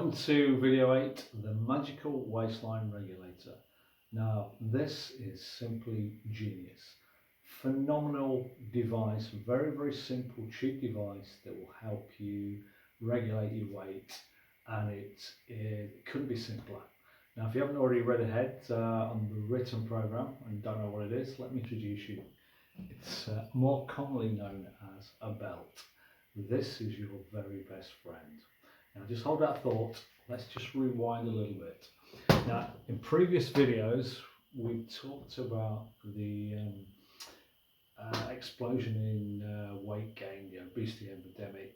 Welcome to video 8, the magical waistline regulator. Now this is simply genius. Phenomenal device, very simple, cheap device that will help you regulate your weight, and it couldn't be simpler. Now if you haven't already read ahead on the written program and don't know what it is, let me introduce you. It's more commonly known as a belt. This is your very best friend. Now just hold that thought, let's just rewind a little bit. Now in previous videos we talked about the explosion in weight gain, the obesity epidemic,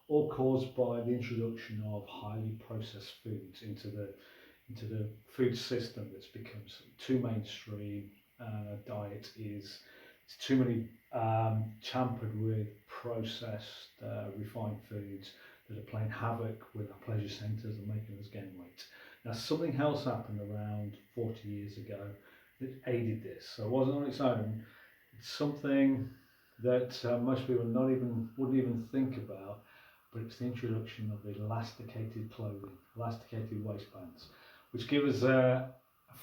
all caused by the introduction of highly processed foods into the food system that's become too mainstream. Diet is too many tampered with processed refined foods that are playing havoc with our pleasure centres and making us gain weight. Now something else happened around 40 years ago that aided this. So it wasn't on its own. It's something that most people wouldn't even think about, but it's the introduction of the elasticated clothing, elasticated waistbands, which give us a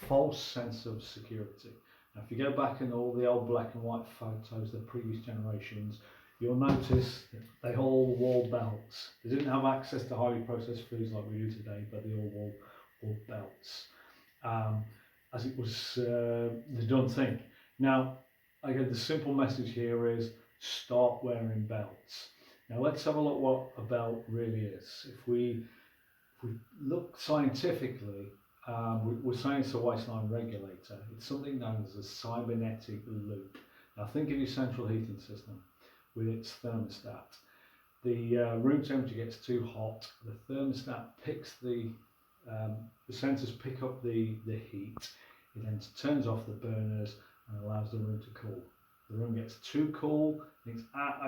false sense of security. Now if you go back in all the old black and white photos of the previous generations, you'll notice that they all wore belts. They didn't have access to highly processed foods like we do today, but they all wore belts, as it was the done thing. Now, again, the simple message here is start wearing belts. Now let's have a look what a belt really is. If we look scientifically, we're saying it's a waistline regulator. It's something known as a cybernetic loop. Now think of your central heating system with its thermostat. The room temperature gets too hot, the thermostat picks the sensors pick up the heat, it then turns off the burners and allows the room to cool. The room gets too cool, thinks,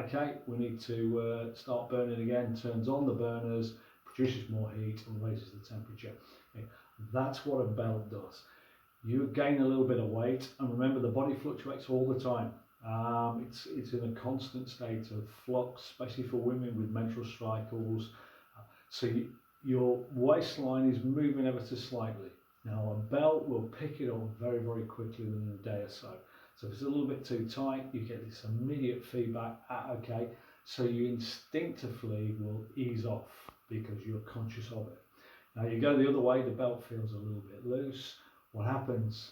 okay, we need to start burning again, turns on the burners, produces more heat and raises the temperature. Okay. That's what a belt does. You gain a little bit of weight, and remember the body fluctuates all the time. It's in a constant state of flux, especially for women with menstrual cycles. So your waistline is moving ever so slightly. Now a belt will pick it up very quickly within a day or so. So if it's a little bit too tight, you get this immediate feedback, okay, so you instinctively will ease off because you're conscious of it. Now you go the other way, the belt feels a little bit loose. What happens?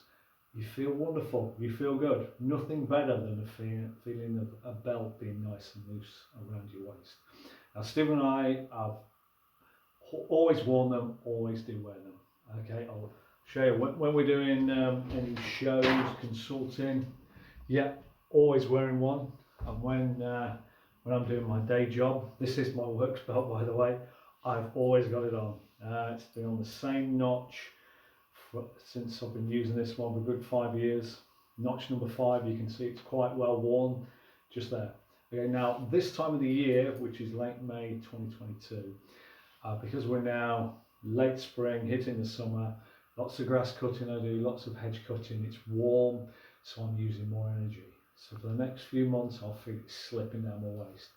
You feel wonderful, you feel good. Nothing better than the feeling of a belt being nice and loose around your waist. Now Steve and I have always worn them, always do wear them. Okay, I'll show you when we're doing any shows, consulting, yeah, always wearing one. And when I'm doing my day job, this is my works belt by the way, I've always got it on. It's been on the same notch since I've been using this one for a good 5 years. Notch number 5, you can see it's quite well worn, just there. Okay, now this time of the year, which is late May 2022, because we're now late spring, hitting the summer, lots of grass cutting I do, lots of hedge cutting, it's warm, so I'm using more energy. So for the next few months, I'll feel it slipping down my waist.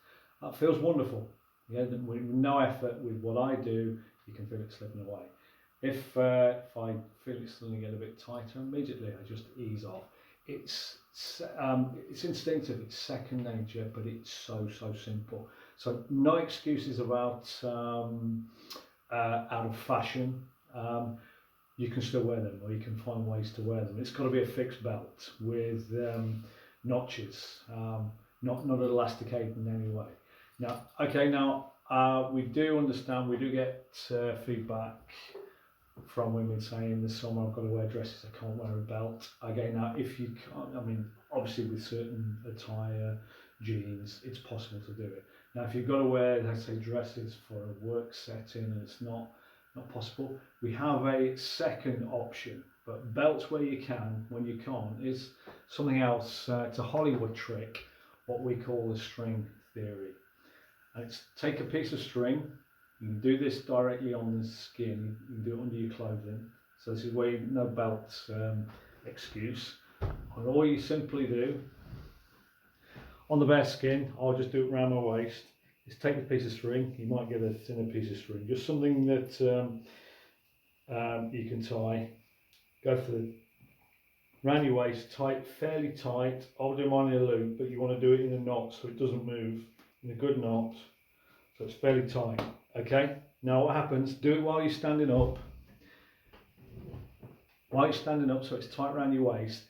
That feels wonderful. Yeah, with no effort, with what I do, you can feel it slipping away. If I feel it's starting to get a bit tighter, immediately I just ease off. It's instinctive, it's second nature, but it's so simple. So no excuses about out of fashion. You can still wear them, or you can find ways to wear them. It's got to be a fixed belt with notches, not elasticated in any way. Now, okay, we do understand, we do get feedback from women saying this summer I've got to wear dresses, I can't wear a belt. Again, now if you can't, I mean, obviously with certain attire, jeans, it's possible to do it. Now if you've got to wear, let's say, dresses for a work setting and it's not possible, we have a second option. But belts where you can, when you can't, is something else. It's a Hollywood trick, what we call the string theory. And it's take a piece of string. You can do this directly on the skin, you can do it under your clothing. So this is where you no belt excuse. And all you simply do, on the bare skin, I'll just do it around my waist, is take the piece of string. You might get a thinner piece of string, just something that you can tie. Go for the round your waist, tight, fairly tight. I'll do mine in a loop, but you want to do it in a knot so it doesn't move, in a good knot, so it's fairly tight. Okay, now what happens, do it while you're standing up. While you're standing up, so it's tight around your waist.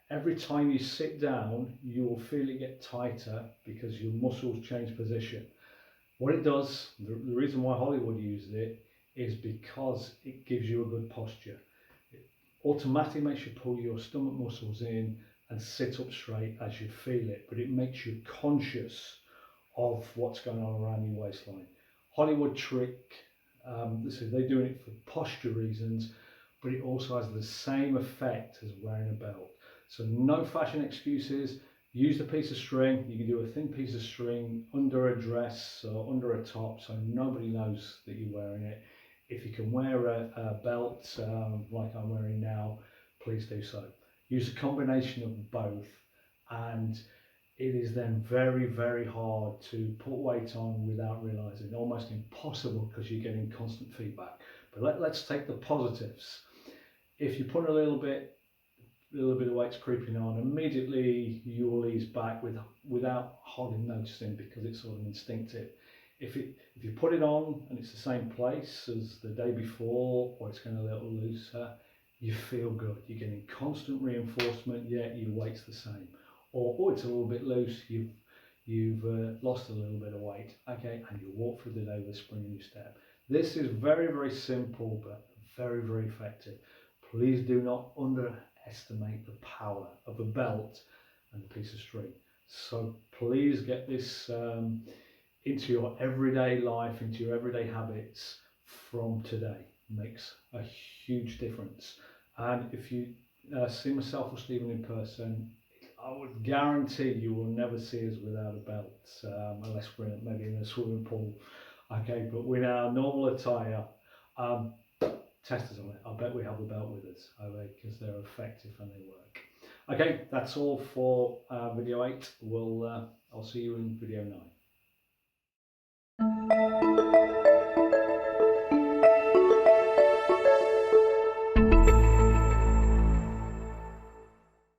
Every time you sit down, you will feel it get tighter because your muscles change position. What it does, the reason why Hollywood uses it, is because it gives you a good posture. It automatically makes you pull your stomach muscles in and sit up straight as you feel it, but it makes you conscious of what's going on around your waistline. Hollywood trick, they're doing it for posture reasons, but it also has the same effect as wearing a belt. So no fashion excuses. Use the piece of string. You can do a thin piece of string under a dress or under a top so nobody knows that you're wearing it. If you can wear a belt like I'm wearing now, please do so. Use a combination of both, and it is then very, very hard to put weight on without realising. Almost impossible because you're getting constant feedback. But let's take the positives. If you put a little bit of weight's creeping on, immediately you will ease back without hardly noticing because it's sort of instinctive. If you put it on and it's the same place as the day before, or it's getting a little looser, you feel good. You're getting constant reinforcement, yet your weight's the same. Or it's a little bit loose, you've lost a little bit of weight, okay, and you walk through the day with a spring in your step. This is very, very simple, but very, very effective. Please do not underestimate the power of a belt and a piece of string. So please get this into your everyday life, into your everyday habits from today. It makes a huge difference. And if you see myself or Stephen in person, I would guarantee you will never see us without a belt, unless we're maybe in a swimming pool. Okay, but with our normal attire, test us on it. I bet we have a belt with us, because they're effective and they work. Okay, that's all for video 8. I'll see you in video 9.